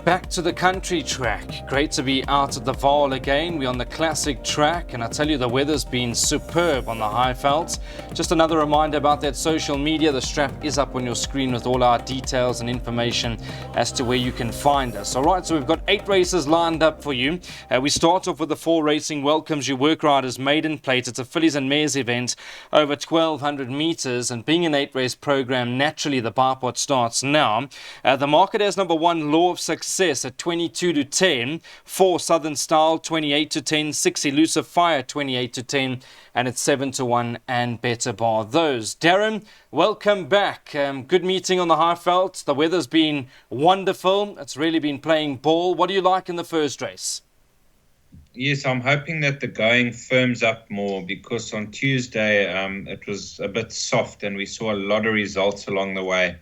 Back to the country track. Great to be out at the Vaal again. We're on the classic track, and I tell you, the weather's been superb on the Highveld. Just another reminder about that social media. The strap is up on your screen with all our details and information as to where you can find us. All right, so we've got 8 races lined up for you. We start off with the 4 Racing Welcomes You Work Riders Maiden Plate. It's a fillies and mares event over 1,200 meters, and being an 8-race program, naturally the bar pot starts now. The market has number 1, Law of Success at 22 to 10, 4 Southern Style 28 to 10, 6 Elusive Fire 28 to 10, and it's 7 to 1 and Better Bar those. Darren, welcome back. Good meeting on the Highveld. The weather's been wonderful. It's really been playing ball. What do you like in the first race? Yes, I'm hoping that the going firms up more, because on Tuesday it was a bit soft and we saw a lot of results along the way.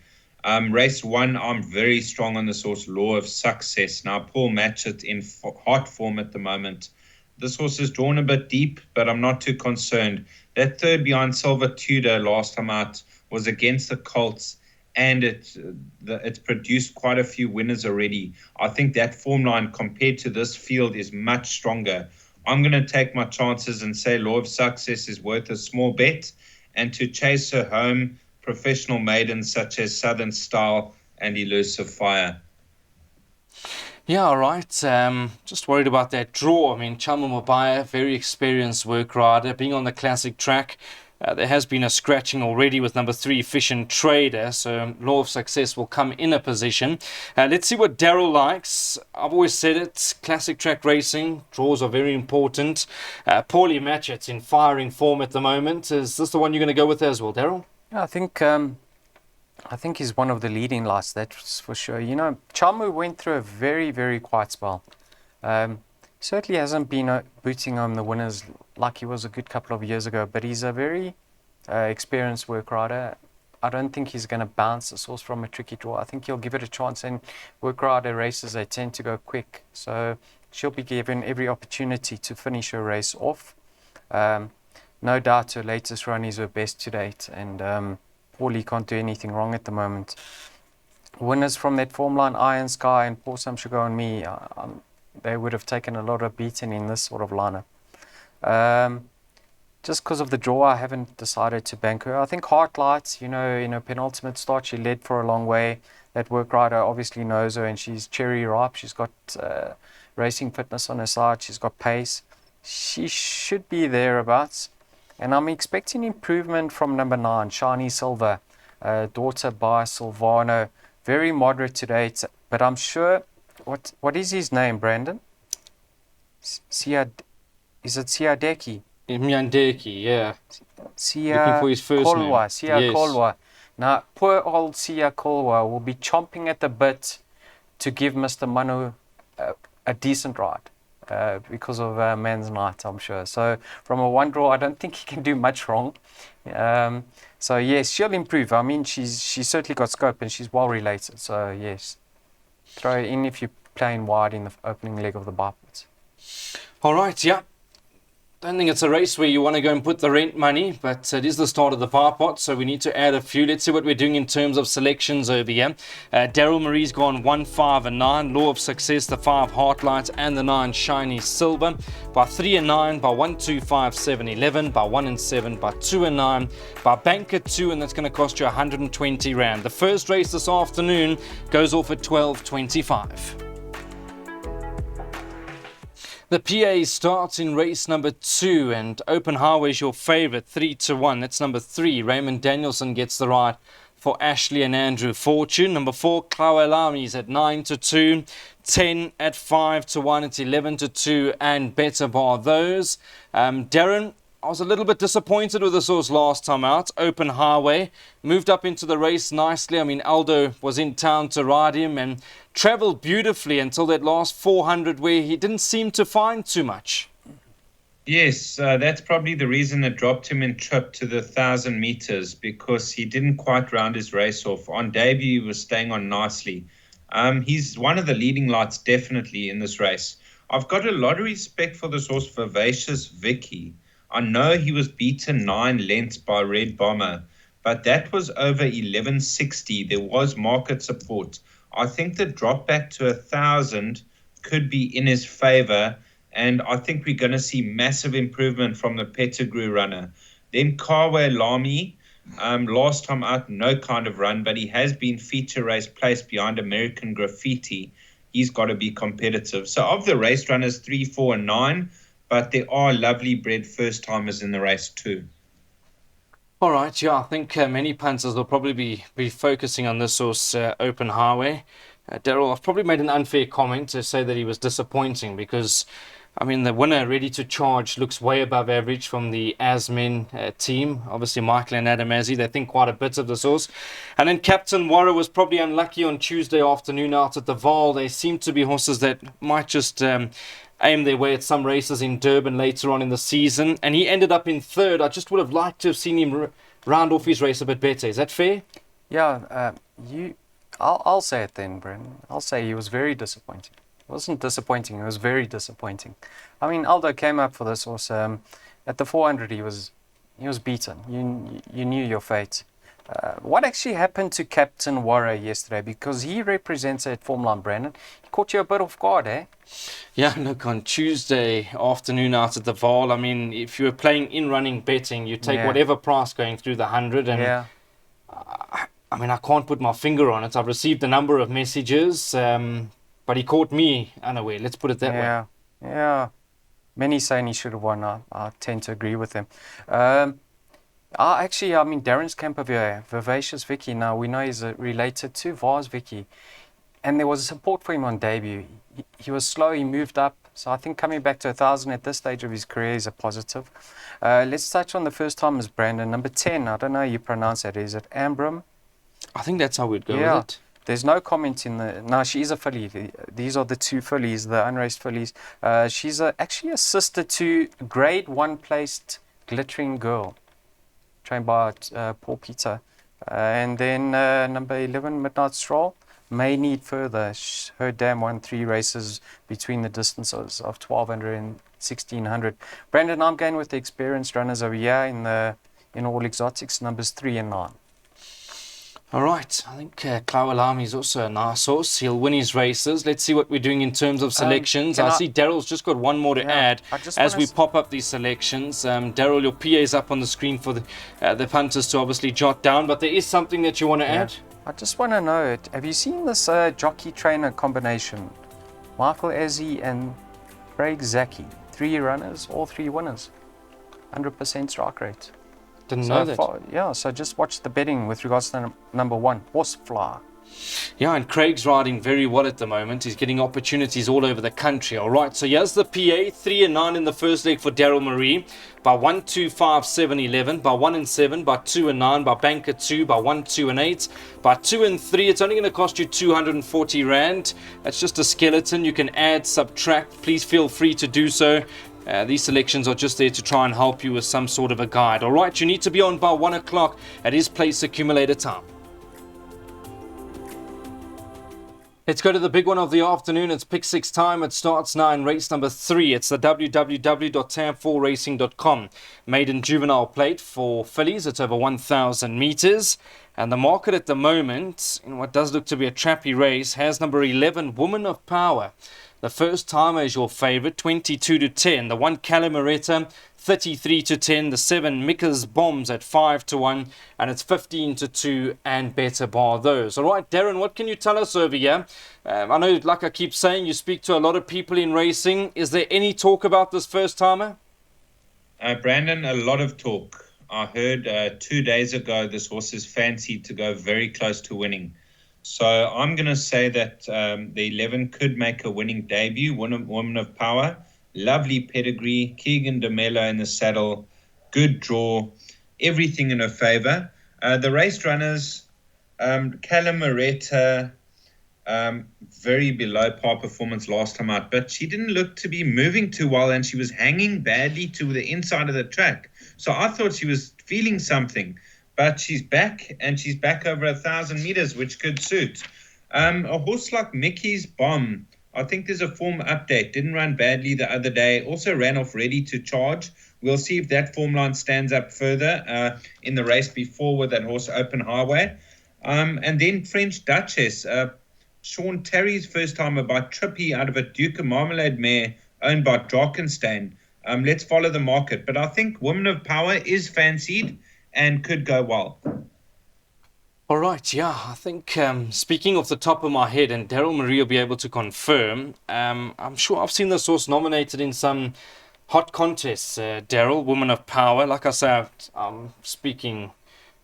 Race 1, I'm very strong on this horse, Law of Success. Now, Paul Matchett in hot form at the moment. This horse is drawn a bit deep, but I'm not too concerned. That third behind Silver Tudor last time out was against the Colts, and it's produced quite a few winners already. I think that form line compared to this field is much stronger. I'm going to take my chances and say Law of Success is worth a small bet, and to chase her home, professional maidens such as Southern Style and Elusive Fire. Yeah, all right. Just worried about that draw. I mean, Chalma Mabaya, very experienced work rider, being on the classic track. There has been a scratching already with number 3, Fish and Trader, so Law of Success will come in a position. Let's see what Daryl likes. I've always said it, classic track racing, draws are very important. Paulie Matchett's in firing form at the moment. Is this the one you're going to go with as well, Daryl? Yeah, I think he's one of the leading lights, that's for sure. You know, Chamu went through a very, very quiet spell. Certainly hasn't been booting on the winners like he was a good couple of years ago, but he's a very experienced work rider. I don't think he's going to bounce the horse from a tricky draw. I think he'll give it a chance, and work rider races, they tend to go quick. So she'll be given every opportunity to finish her race off. No doubt her latest run is her best to date, and Paulie can't do anything wrong at the moment. Winners from that form line, Iron Sky and Pour Some Sugar on Me, they would have taken a lot of beating in this sort of lineup. Just because of the draw, I haven't decided to bank her. I think Heartlight, you know, in her penultimate start, she led for a long way. That work rider obviously knows her, and she's cherry ripe. She's got racing fitness on her side. She's got pace. She should be thereabouts. And I'm expecting improvement from number 9, Shiny Silver, daughter by Silvano. Very moderate to date, but I'm sure. What is his name, Brandon? Is it Siadeki? Mnyandeki, yeah. Looking for his first Kolwa, name. Sia Yes. Kolwa. Now, poor old Sia Kolwa will be chomping at the bit to give Mr. Manu a decent ride. Because of Man's Night, I'm sure. So from a 1 draw, I don't think he can do much wrong. So yes, she'll improve. I mean, she's certainly got scope, and she's well related. So yes, throw her in if you're playing wide in the opening leg of the bipeds. All right, yeah. Don't think it's a race where you want to go and put the rent money, but it is the start of the bar pot, so we need to add a few. Let's see what we're doing in terms of selections over here. Daryl Marie's gone 1, 5 and 9. Law of Success, the 5 Heartlight, and the 9 Shiny Silver. By 3 and 9, by 1, 2, 5, 7, 11, by 1 and 7, by 2 and 9, by Banker 2, and that's going to cost you 120 Rand. The first race this afternoon goes off at 12:25. The PA starts in race number 2, and Open Highway is your favourite, 3 to 1. That's number 3. Raymond Danielson gets the ride for Ashley and Andrew Fortune. Number 4, Klawelami is at 9 to 2. 10 at 5 to 1. It's 11 to 2 and Better Bar those. Darren, I was a little bit disappointed with this horse last time out. Open Highway moved up into the race nicely. I mean, Aldo was in town to ride him and travelled beautifully until that last 400 where he didn't seem to find too much. Yes, that's probably the reason it dropped him in trip to the 1,000 meters, because he didn't quite round his race off. On debut, he was staying on nicely. He's one of the leading lights definitely in this race. I've got a lot of respect for this horse, Vivacious Vicky. I know he was beaten 9 lengths by Red Bomber, but that was over 1160. There was market support. I think the drop back to 1,000 could be in his favor, and I think we're going to see massive improvement from the Pettigrew runner. Then Kawe Lamy, last time out, no kind of run, but he has been feature race placed behind American Graffiti. He's got to be competitive. So of the race runners, 3, 4, and 9, but there are lovely bred first timers in the race too. All right, yeah, I think many punters will probably be focusing on this horse, Open Highway. Daryl, I've probably made an unfair comment to say that he was disappointing because, I mean, the winner, Ready to Charge, looks way above average from the Asmen team. Obviously, Michael and Adam Azzi, they think quite a bit of this horse. And then Captain Warra was probably unlucky on Tuesday afternoon out at the Vaal. They seem to be horses that might just aim their way at some races in Durban later on in the season. And he ended up in third. I just would have liked to have seen him round off his race a bit better. Is that fair? Yeah, I'll say it then, Brendan. I'll say he was very disappointing. It wasn't disappointing, it was very disappointing. I mean, Aldo came up for this horse. At the 400, he was beaten. You knew your fate. What actually happened to Captain Warra yesterday? Because he represents at Formline, Brandon. He caught you a bit off guard, eh? Yeah, look, on Tuesday afternoon out at the Vaal, I mean, if you were playing in-running betting, you take whatever price going through the 100. And I mean, I can't put my finger on it. I've received a number of messages, but he caught me unaware. Let's put it that way. Yeah. Many saying he should have won. I tend to agree with them. I mean, Darren's Campervier, Vivacious Vicky. Now, we know he's related to Vars Vicky. And there was support for him on debut. He was slow, he moved up. So I think coming back to 1,000 at this stage of his career is a positive. Let's touch on the first timers, Brandon. Number 10, I don't know how you pronounce that. Is it Ambram? I think that's how we'd go with it. There's no comment in the... No, she's a filly. These are the two fillies, the unraced fillies. She's actually a sister to grade 1 placed Glittering Girl, trained by Paul Peter. And then number 11, Midnight Stroll, may need further. Her dam won 3 races between the distances of 1,200 and 1,600. Brandon, I'm going with the experienced runners over here in All Exotics, numbers 3 and 9. All right, I think Klawalami is also a nice horse. He'll win his races. Let's see what we're doing in terms of selections. I see Daryl's just got one more to add as we pop up these selections. Daryl, your PA is up on the screen for the punters to obviously jot down, but there is something that you want to add? I just want to know, have you seen this jockey-trainer combination? Michael Azzi and Craig Zaki. 3 runners, all 3 winners. 100% strike rate. Didn't know that. So just watch the betting with regards to number 1, Horsefly. Yeah, and Craig's riding very well at the moment. He's getting opportunities all over the country. All right, so here's the PA. 3 and 9 in the first leg for Daryl Marie. By 1, 2, 5, 7, 11. By 1 and 7. By 2 and 9. By Banker 2. By 1, 2 and 8. By 2 and 3. It's only going to cost you 240 Rand. That's just a skeleton. You can add, subtract. Please feel free to do so. These selections are just there to try and help you with some sort of a guide. All right, you need to be on by 1 o'clock at his place accumulator time. Let's go to the big one of the afternoon. It's pick 6 time. It starts now in race number 3. It's the www.tam4racing.com. Maiden juvenile plate for fillies. It's over 1,000 meters. And the market at the moment, in what does look to be a trappy race, has number 11, Woman of Power. The first timer is your favorite, 22 to 10. The 1, Calamoretta, 33 to 10. The 7, Mika's Bombs at 5 to 1. And it's 15 to 2 and better bar those. All right, Darren, what can you tell us over here? I know, like I keep saying, you speak to a lot of people in racing. Is there any talk about this first timer? Brandon, a lot of talk. I heard 2 days ago this horse is fancied to go very close to winning. So I'm going to say that the 11 could make a winning debut. Woman of Power, lovely pedigree, Keegan DeMello in the saddle, good draw, everything in her favour. The race runners, Calamoretta, very below par performance last time out, but she didn't look to be moving too well and she was hanging badly to the inside of the track. So I thought she was feeling something. But she's back, and she's back over 1,000 meters, which could suit. A horse like Mickey's Bomb, I think there's a form update. Didn't run badly the other day. Also ran off Ready to Charge. We'll see if that form line stands up further in the race before with that horse Open Highway. And then French Duchess. Sean Terry's first timer by Trippy out of a Duke of Marmalade mare owned by Drakenstein. Let's follow the market. But I think Woman of Power is fancied and could go well. All right, yeah, I think speaking off the top of my head, and Daryl Marie will be able to confirm, I'm sure I've seen this horse nominated in some hot contests. Daryl, Woman of Power, like I say, I'm speaking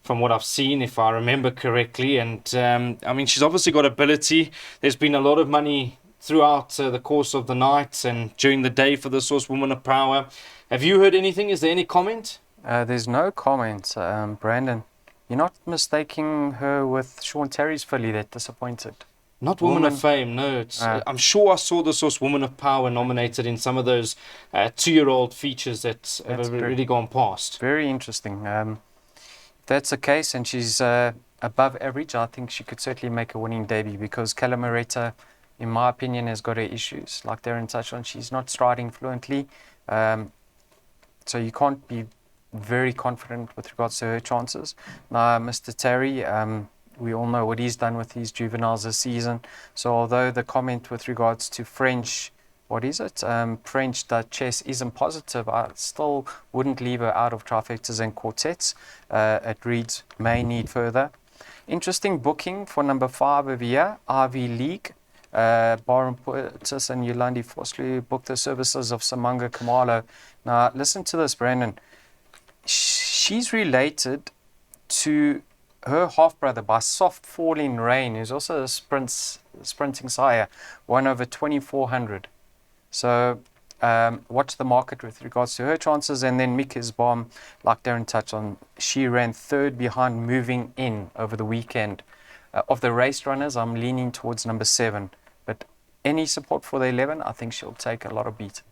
from what I've seen, if I remember correctly. And I mean, she's obviously got ability. There's been a lot of money throughout the course of the night and during the day for this horse, Woman of Power. Have you heard anything? Is there any comment? There's no comment, Brandon. You're not mistaking her with Sean Terry's filly that disappointed. Not Woman of Fame, no. I'm sure I saw this horse, Woman of Power, nominated in some of those 2-year-old features that have really gone past. Very interesting. If that's the case and she's above average, I think she could certainly make a winning debut, because Calamoretta, in my opinion, has got her issues. Like Darren touched on, she's not striding fluently. So you can't be very confident with regards to her chances. Now, Mr. Terry, we all know what he's done with his juveniles this season. So although the comment with regards to French, French Duchess isn't positive, I still wouldn't leave her out of trifectas and quartets. It reads, may need further. Interesting booking for number 5 of year, RV League. Baron Portis and Yolandi Fosley booked the services of Samanga Kamalo. Now, listen to this, Brandon. She's related to her half-brother by Soft Falling Rain, who's also a sprinting sire, won over 2,400. So watch the market with regards to her chances. And then Mika's Bomb, like Darren touched on, she ran 3rd behind Moving In over the weekend. Of the race runners, I'm leaning towards number 7. But any support for the 11, I think she'll take a lot of beating.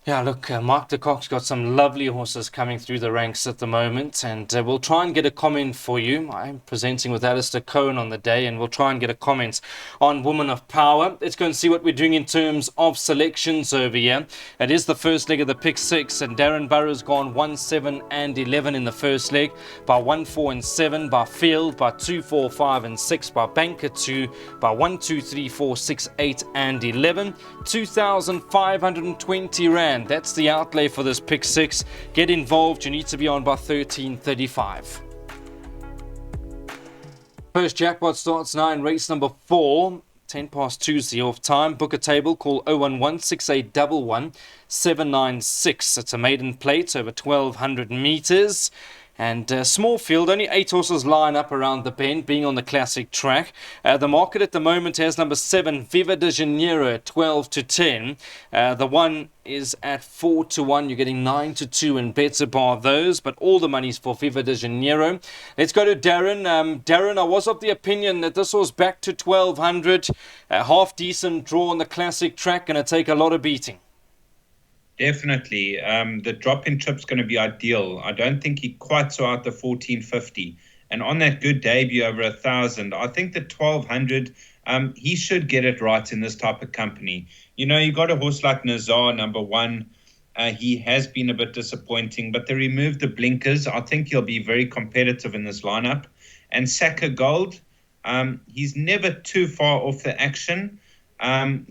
Yeah, look, Mark de Kock's got some lovely horses coming through the ranks at the moment, and we'll try and get a comment for you. I'm presenting with Alistair Cohen on the day, and we'll try and get a comment on Woman of Power. Let's go and see what we're doing in terms of selections over here. It is the first leg of the pick 6, and Darren Burrow's gone 1, 7 and 11 in the first leg, by 1, 4 and 7, by Field, by 2, 4, 5 and 6, by Banker 2, by 1, 2, 3, 4, 6, 8 and 11. 2,520 Rand. That's the outlay for this pick 6. Get involved. You need to be on by 13:35. First jackpot starts now in race number 4. 10 past 2 is the off time. Book a table. Call 011-6811-796. It's a maiden plate over 1,200 meters. And small field, only 8 horses line up around the bend, being on the classic track. The market at the moment has number 7, Viva de Janeiro, at 12-10. The 1 is at 4-1. You're getting 9-2 and better bar those, but all the money's for Viva de Janeiro. Let's go to Darren. Darren, I was of the opinion that this was back to 1,200. Half decent draw on the classic track, going to take a lot of beating. Definitely. The drop in trip's going to be ideal. I don't think he quite saw out the 1450. And on that good debut over 1,000, I think the 1,200, he should get it right in this type of company. You know, you got a horse like Nazar, number 1. He has been a bit disappointing, but they removed the blinkers. I think he'll be very competitive in this lineup. And Saka Gold, he's never too far off the action.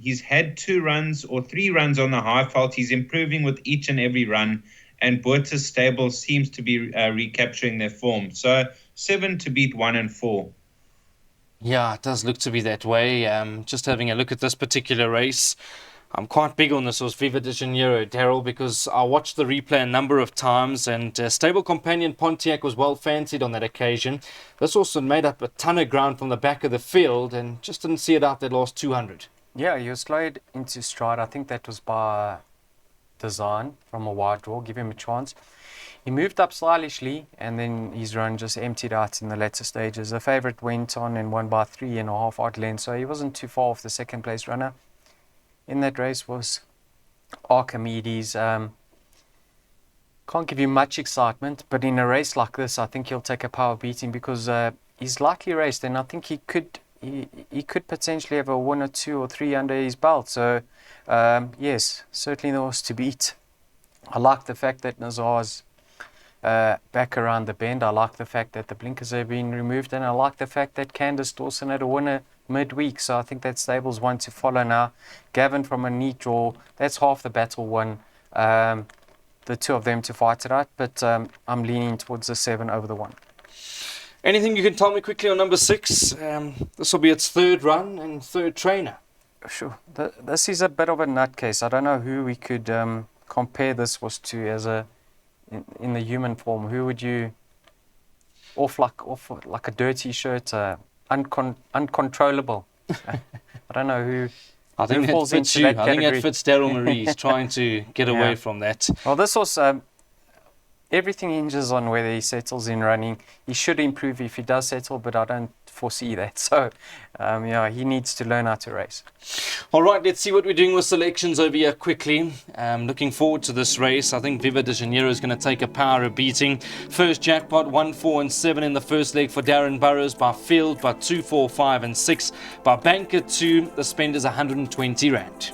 He's had 2 runs or 3 runs on the high fault. He's improving with each and every run, and Boerter's stable seems to be recapturing their form. So 7 to beat 1 and 4. Yeah, it does look to be that way. Just having a look at this particular race, I'm quite big on this horse, Viva de Janeiro, Daryl, because I watched the replay a number of times, and stable companion Pontiac was well fancied on that occasion. This also made up a ton of ground from the back of the field and just didn't see it out that last 200. Yeah, he was slowed into stride. I think that was by design from a wide draw, give him a chance. He moved up stylishly, and then his run just emptied out in the latter stages. The favourite went on and won by 3.5 odd lengths, so he wasn't too far off the second place runner. In that race was Archimedes. Can't give you much excitement, but in a race like this, I think he'll take a power beating, because he's lightly raced, and I think he could potentially have a 1 or 2 or 3 under his belt. So, yes, certainly the horse to beat. I like the fact that Nazar's back around the bend. I like the fact that the blinkers have been removed, and I like the fact that Candice Dawson had a winner midweek, so I think that stable's one to follow now. Gavin from a neat draw, that's half the battle won. The two of them to fight it out, but I'm leaning towards the 7 over the 1. Anything you can tell me quickly on number 6? This will be its third run and third trainer. Sure. This is a bit of a nutcase. I don't know who we could compare this was to as in the human form. Who would you off like a dirty shirt, uncontrollable? I don't know who. I think falls that fits into you. that I think that category. fits Daryl Marie. He's trying to get away from that. Well, this was everything hinges on whether he settles in running. He should improve if he does settle, but I don't foresee that. So, he needs to learn how to race. All right, let's see what we're doing with selections over here quickly. Looking forward to this race. I think Viva de Janeiro is going to take a power of beating. First jackpot, 1, 4 and 7 in the first leg for Darren Burrows by field, by 2, 4, 5 and 6. By banker 2, the spend is 120 Rand.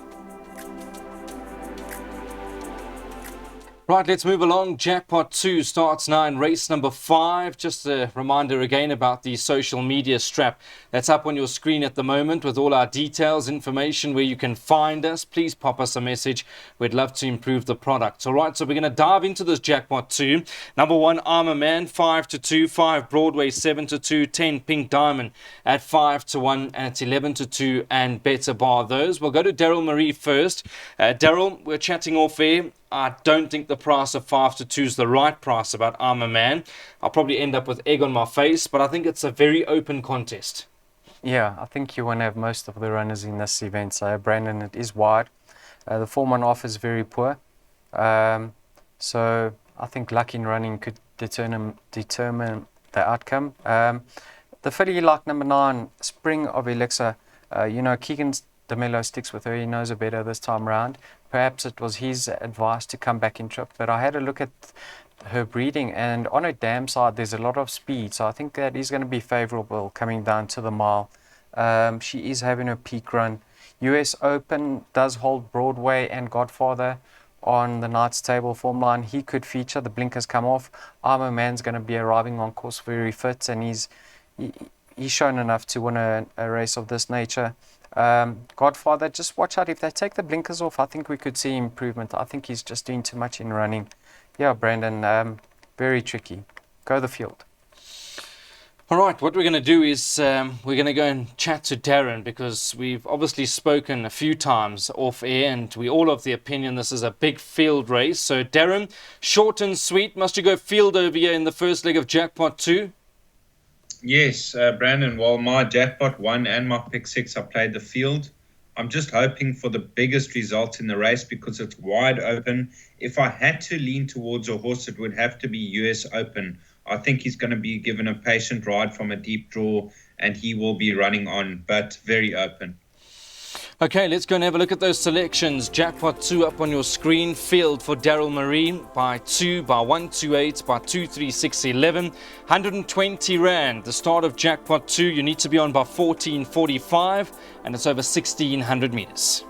Right, let's move along. Jackpot 2 starts now in race number 5. Just a reminder again about the social media strap that's up on your screen at the moment with all our details, information where you can find us. Please pop us a message. We'd love to improve the product. All right, so we're going to dive into this Jackpot 2. Number 1, Armour Man, 5 to 2, 5 Broadway, 7 to 2, 10 Pink Diamond at 5 to 1, and it's 11 to 2 and better bar those. We'll go to Daryl Marie first. Daryl, we're chatting off air. I don't think the price of 5 to 2 is the right price about Armour Man. I'll probably end up with egg on my face, but I think it's a very open contest. Yeah, I think you want to have most of the runners in this event. So, Brandon, it is wide. The form on offer is very poor. So, I think luck in running could determine the outcome. The filly like number 9, Spring of Elixir. Keegan DeMello sticks with her. He knows her better this time round. Perhaps it was his advice to come back in trip, but I had a look at her breeding, and on her dam side there's a lot of speed, so I think that is going to be favourable coming down to the mile. She is having a peak run. US Open does hold Broadway and Godfather on the night's table form line. He could feature. The blinkers come off. Armour Man's going to be arriving on course very fit, and he's shown enough to win a race of this nature. Godfather, just watch out. If they take the blinkers off, I think we could see improvement. I think he's just doing too much in running. Yeah, Brandon, very tricky. Go the field. All right, what we're going to do is we're going to go and chat to Darren, because we've obviously spoken a few times off air and we all of the opinion this is a big field race. So Darren, short and sweet, must you go field over here in the first leg of Jackpot 2? Yes, Brandon, well, my Jackpot 1 and my Pick 6, I played the field. I'm just hoping for the biggest results in the race because it's wide open. If I had to lean towards a horse, it would have to be US Open. I think he's going to be given a patient ride from a deep draw and he will be running on, but very open. Okay, let's go and have a look at those selections. Jackpot 2 up on your screen. Field for Daryl Marie by 2, by 128, by 23611. 120 Rand. The start of Jackpot 2, you need to be on by 14:45 and it's over 1600 meters.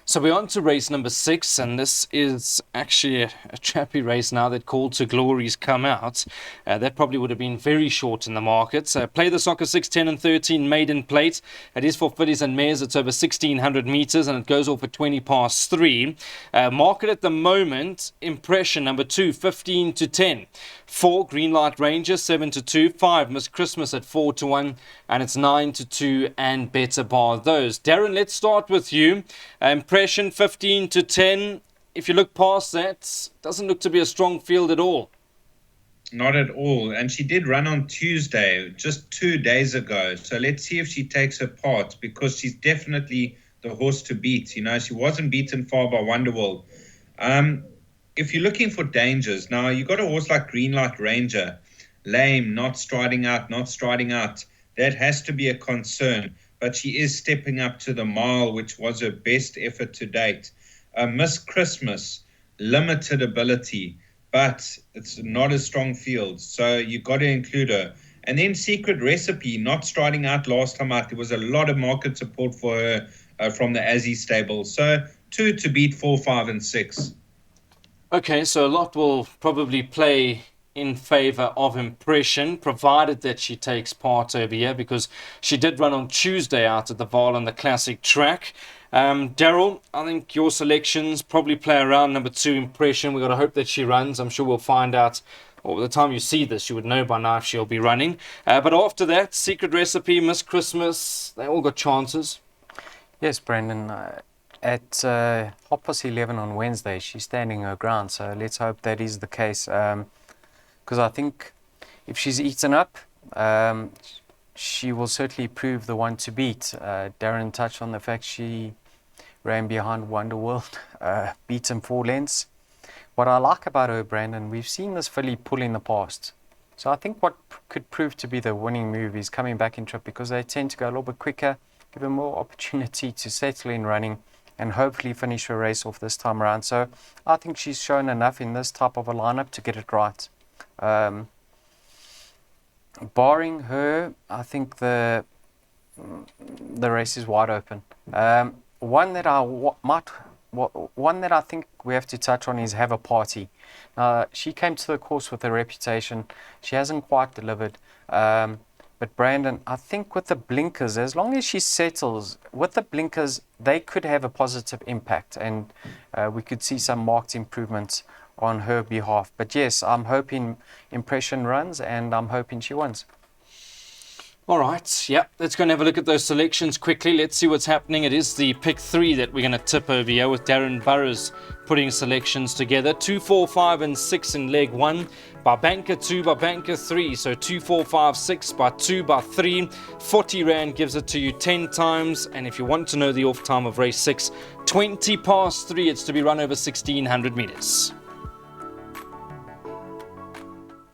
So we're on to race number 6, and this is actually a trappy race now that Call to Glory's come out. That probably would have been very short in the market. Play the Soccer 6, 10 and 13 maiden plate. It is for fillies and mares. It's over 1600 meters and it goes off at 20 past 3. Market at the moment, Impression number 2, 15 to 10. 4, Green Light Ranger, 7 to 2. 5, Miss Christmas at 4 to 1. And it's 9 to 2 and better bar those. Darren, let's start with you. Impression 15 to 10. If you look past that, doesn't look to be a strong field at all. Not at all. And she did run on Tuesday, just 2 days ago. So let's see if she takes her part, because she's definitely the horse to beat. You know, she wasn't beaten far by Wonderworld. If you're looking for dangers, now you got a horse like Green Light Ranger, lame, not striding out. That has to be a concern. But she is stepping up to the mile, which was her best effort to date. Miss Christmas, limited ability, but it's not a strong field, so you've got to include her. And then Secret Recipe, not striding out last time out. There was a lot of market support for her from the Azzy stable. So 2 to beat 4, 5 and 6. Okay, so a lot will probably play in favour of Impression, provided that she takes part over here, because she did run on Tuesday out at the Vaal on the classic track. Daryl, I think your selections probably play around number 2, Impression. We've got to hope that she runs. I'm sure we'll find out. Or by the time you see this, you would know by now if she'll be running. But after that, Secret Recipe, Miss Christmas, they all got chances. Yes, Brandon. At 11:30 on Wednesday, she's standing her ground. So let's hope that is the case. Because I think if she's eaten up, she will certainly prove the one to beat. Darren touched on the fact she ran behind Wonderworld, beat him 4 lengths. What I like about her, Brandon, we've seen this filly pull in the past. So I think what could prove to be the winning move is coming back in trip, because they tend to go a little bit quicker, give her more opportunity to settle in running and hopefully finish her race off this time around. So I think she's shown enough in this type of a lineup to get it right. Barring her, I think the race is wide open. One that I think we have to touch on is Have a Party. She came to the course with a reputation. She hasn't quite delivered. But Brandon, I think with the blinkers, as long as she settles, with the blinkers, they could have a positive impact, and we could see some marked improvements on her behalf. But yes, I'm hoping Impression runs, and I'm hoping she wins. All right, yeah, let's go and have a look at those selections quickly. Let's see what's happening. It is the pick 3 that we're going to tip over here, with Darren Burrows putting selections together. 2, 4, 5 and 6 in leg 1. By banker 2, by banker 3. So 2, 4, 5, 6, by 2, by 3. 40 Rand gives it to you 10 times. And if you want to know the off time of race 6, 20 past 3. It's to be run over 1,600 meters.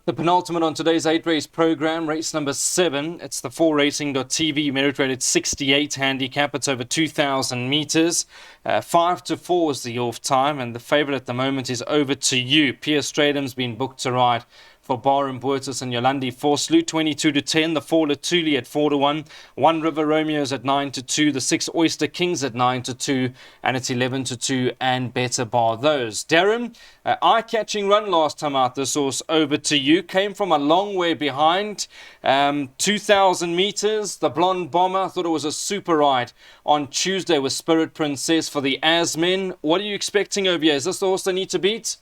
The penultimate on today's 8-race program, race number 7. It's the 4racing.tv merit rated 68 handicap. It's over 2,000 meters. 5 to 4 is the off time, and the favorite at the moment is Over to You. Pierre Stradham's been booked to ride for Barum Boertus and Yolandi Forsloo, 22 to 10. The 4 Latuli at 4 to 1. 1 River Romeo's at 9 to 2. The 6 Oyster Kings at 9 to 2. And it's 11 to 2 and better bar those. Darren, eye-catching run last time out, this horse Over to You. Came from a long way behind. 2,000 meters. The Blonde Bomber, I thought it was a super ride on Tuesday with Spirit Princess for the Asmen. What are you expecting over here? Is this the horse they need to beat?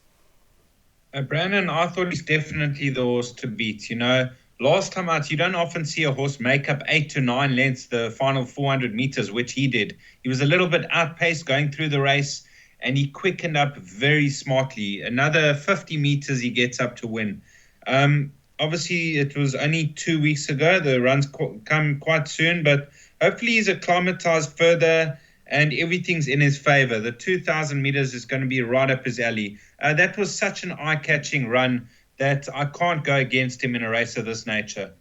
Brandon, I thought he's definitely the horse to beat. You know, last time out, you don't often see a horse make up 8 to 9 lengths the final 400 meters, which he did. He was a little bit outpaced going through the race, and he quickened up very smartly. Another 50 meters he gets up to win. Obviously, it was only 2 weeks ago. The runs come quite soon, but hopefully he's acclimatized further and everything's in his favor. The 2,000 meters is going to be right up his alley. That was such an eye-catching run that I can't go against him in a race of this nature.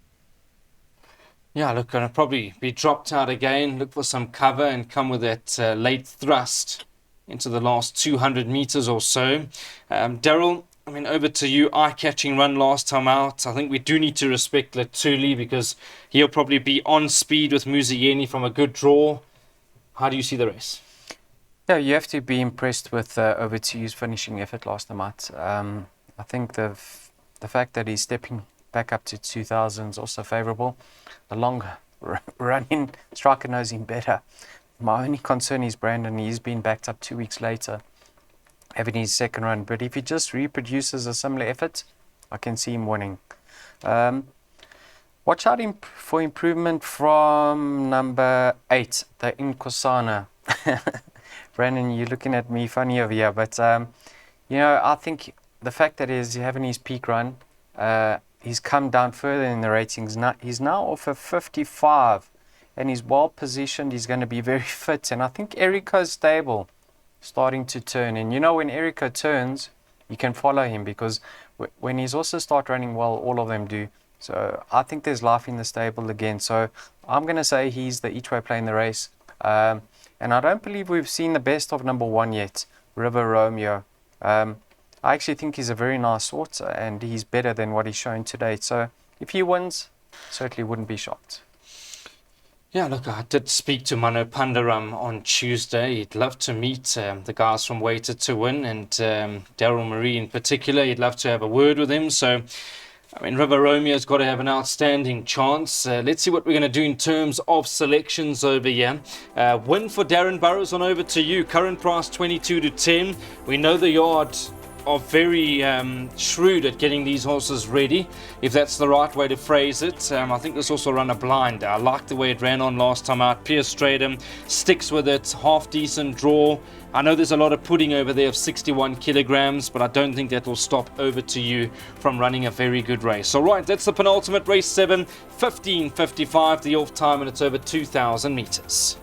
Yeah, look, going to probably be dropped out again, look for some cover and come with that late thrust into the last 200 meters or so. Daryl, I mean, Over to You, eye-catching run last time out. I think we do need to respect Latuli, because he'll probably be on speed with Muzieni from a good draw. How do you see the race? Yeah, you have to be impressed with Over to You's finishing effort last time out. I think the fact that he's stepping back up to 2,000 is also favourable. The long running striker knows him better. My only concern is Brandon. He's been backed up 2 weeks later, having his second run. But if he just reproduces a similar effort, I can see him winning. Watch out for improvement from number 8, the Inkosana. Brandon, you're looking at me funny over here, but you know, I think the fact that he's having his peak run, he's come down further in the ratings. He's now off of 55, and he's well positioned. He's going to be very fit, and I think Erico's stable, starting to turn. And you know, when Erico turns, you can follow him, because when his horses start running well, all of them do. So I think there's life in the stable again. So I'm going to say he's the each way play in the race. And I don't believe we've seen the best of number 1 yet, River Romeo. I actually think he's a very nice sort, and he's better than what he's shown today. So if he wins, certainly wouldn't be shocked. Yeah, look, I did speak to Mano Pandaram on Tuesday. He'd love to meet the guys from Weighted to Win and Daryl Marie in particular. He'd love to have a word with him. So, I mean, River Romeo's got to have an outstanding chance. Let's see what we're going to do in terms of selections over here. Win for Darren Burrows on over to you. Current price 22 to 10. We know the yard are very shrewd at getting these horses ready, if that's the right way to phrase it. I think this also run a blind. I like the way it ran on last time out. Pierce Stradum sticks with it, half decent draw. I know there's a lot of pudding over there of 61 kilograms, but I don't think that will stop over to you from running a very good race. All right, that's the penultimate race 7, 15:55, the off time, and it's over 2,000 meters.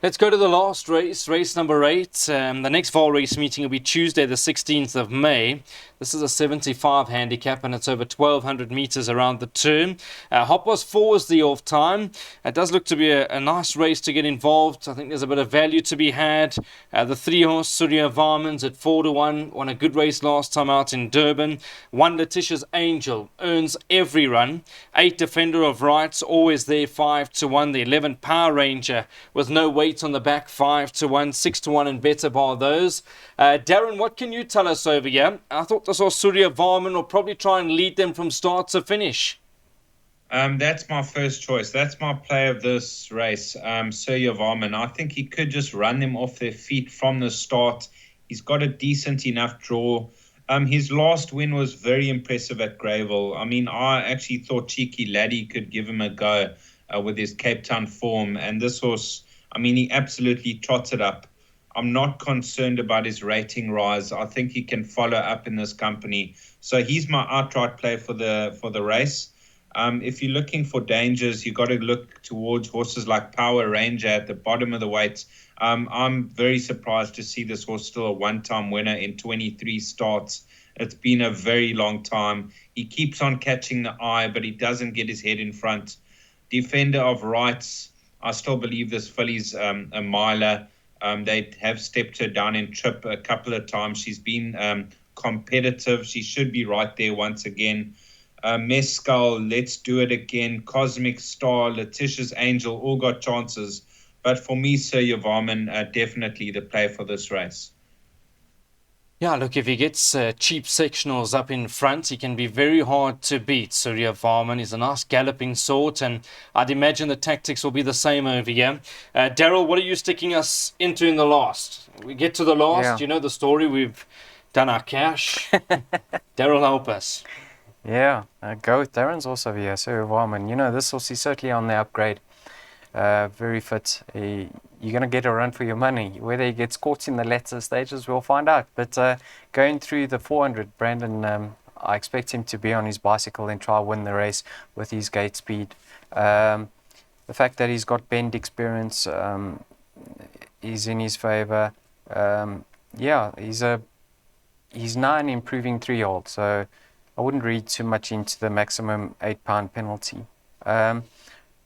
Let's go to the last race, race number 8. The next vaal race meeting will be Tuesday, the 16th of May. This is a 75 handicap and it's over 1,200 meters around the turn. Hop was 4 is the off time. It does look to be a nice race to get involved. I think there's a bit of value to be had. The 3-horse Surya Varmans at 4 to 1 won a good race last time out in Durban. 1 Letitia's Angel earns every run. 8 Defender of Rights always there 5 to 1. The 11 Power Ranger with no weight on the back 5 to 1. 6 to 1 and better bar those. Darren, what can you tell us over here? I thought this was Surya Varman will probably try and lead them from start to finish. That's my first choice. That's my play of this race, Surya Varman. I think he could just run them off their feet from the start. He's got a decent enough draw. His last win was very impressive at Greyville. I mean, I actually thought Cheeky Laddie could give him a go with his Cape Town form. And this horse, I mean, he absolutely trotted up. I'm not concerned about his rating rise. I think he can follow up in this company. So he's my outright play for the race. If you're looking for dangers, you've got to look towards horses like Power Ranger at the bottom of the weights. I'm very surprised to see this horse still a one-time winner in 23 starts. It's been a very long time. He keeps on catching the eye, but he doesn't get his head in front. Defender of Rights, I still believe this filly's a miler. They have stepped her down in trip a couple of times. She's been competitive. She should be right there once again. Mescal, Let's Do It Again, Cosmic Star, Letitia's Angel, all got chances. But for me, Surya Varman, definitely the play for this race. Yeah, look, if he gets cheap sectionals up in front, he can be very hard to beat. Surya Varman is a nice galloping sort, and I'd imagine the tactics will be the same over here. Daryl, what are you sticking us into in the last? We get to the last, Yeah. You know the story, we've done our cash. Daryl, help us. Yeah, go with Darren's also here, Surya Varman. You know, this horse is certainly on the upgrade. Very fit. You're going to get a run for your money. Whether he gets caught in the latter stages, we'll find out. But going through the 400, Brandon, I expect him to be on his bicycle and try win the race with his gate speed. The fact that he's got bend experience is in his favour. Yeah, he's now an improving 3-year-old, so I wouldn't read too much into the maximum £8 penalty.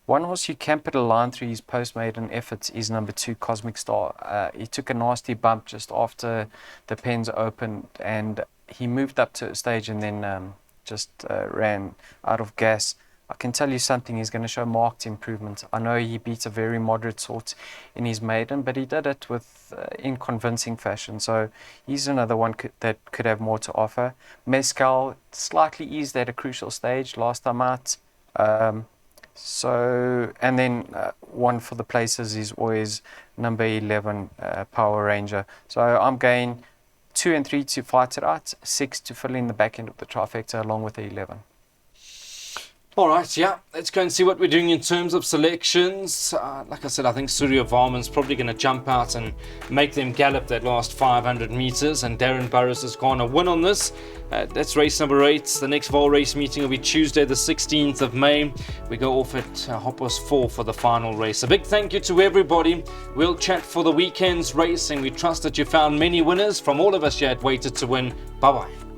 One horse you can put a line through his post-maiden efforts is number 2, Cosmic Star. He took a nasty bump just after the pens opened, and he moved up to a stage and then just ran out of gas. I can tell you something, he's going to show marked improvement. I know he beat a very moderate sort in his maiden, but he did it with in convincing fashion. So he's another one that could have more to offer. Mescal slightly eased at a crucial stage last time out. And then one for the places is always number 11, Power Ranger. So I'm going 2 and 3 to fight it out, 6 to fill in the back end of the trifecta along with the 11. All right, yeah, let's go and see what we're doing in terms of selections. Like I said, I think Surya Varman's probably going to jump out and make them gallop that last 500 meters, and Darren Burrows has gone a win on this. That's race number 8. The next vaal race meeting will be Tuesday, the 16th of May. We go off at Hoppers 4 for the final race. A big thank you to everybody. We'll chat for the weekend's race, and we trust that you found many winners from all of us here at Weighted to Win. Bye-bye.